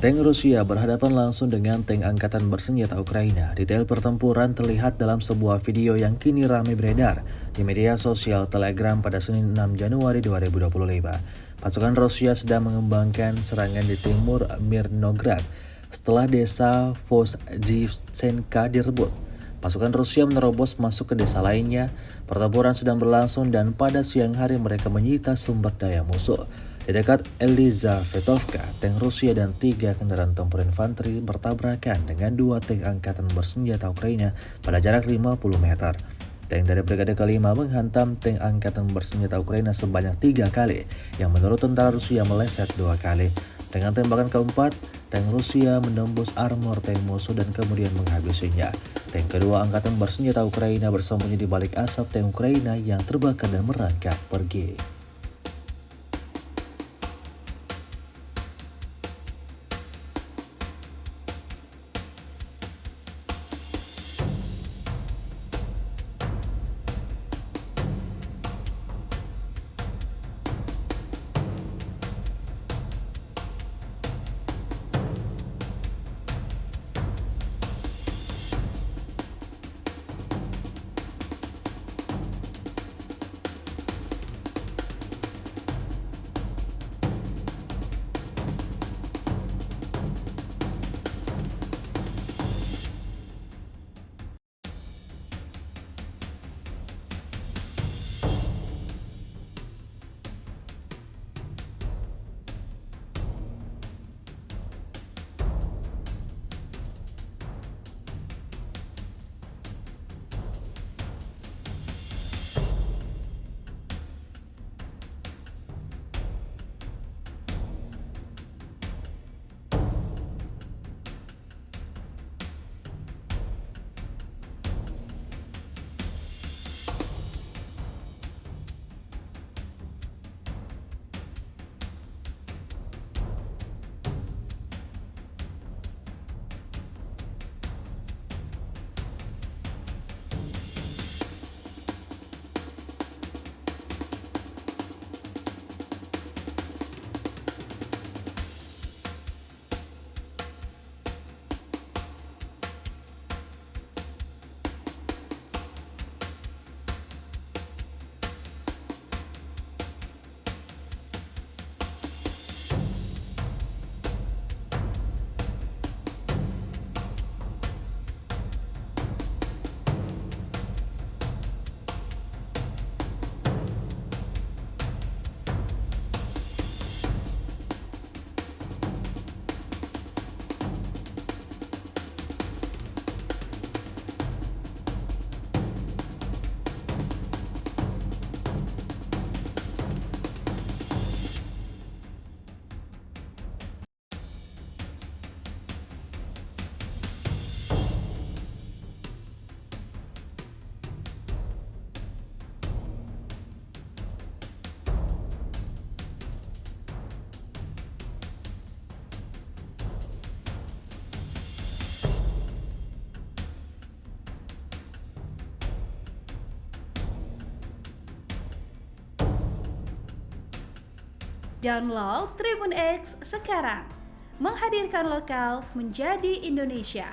Tank Rusia berhadapan langsung dengan tank angkatan bersenjata Ukraina. Detail pertempuran terlihat dalam sebuah video yang kini ramai beredar di media sosial Telegram pada Senin 6 Januari 2025. Pasukan Rusia sedang mengembangkan serangan di timur Mirnograd setelah desa Vozdivtsenka direbut. Pasukan Rusia menerobos masuk ke desa lainnya. Pertempuran sedang berlangsung dan pada siang hari mereka menyita sumber daya musuh. Di dekat Elizavetovka, tank Rusia dan 3 kendaraan tempur infanteri bertabrakan dengan 2 tank angkatan bersenjata Ukraina pada jarak 50 meter. Tank dari Brigade kelima menghantam tank angkatan bersenjata Ukraina sebanyak 3 kali, yang menurut tentara Rusia meleset 2 kali. Dengan tembakan keempat, tank Rusia menembus armor tank musuh dan kemudian menghabisinya. Tank kedua angkatan bersenjata Ukraina bersembunyi di balik asap tank Ukraina yang terbakar dan merangkak pergi. Download Tribun X sekarang, menghadirkan lokal menjadi Indonesia.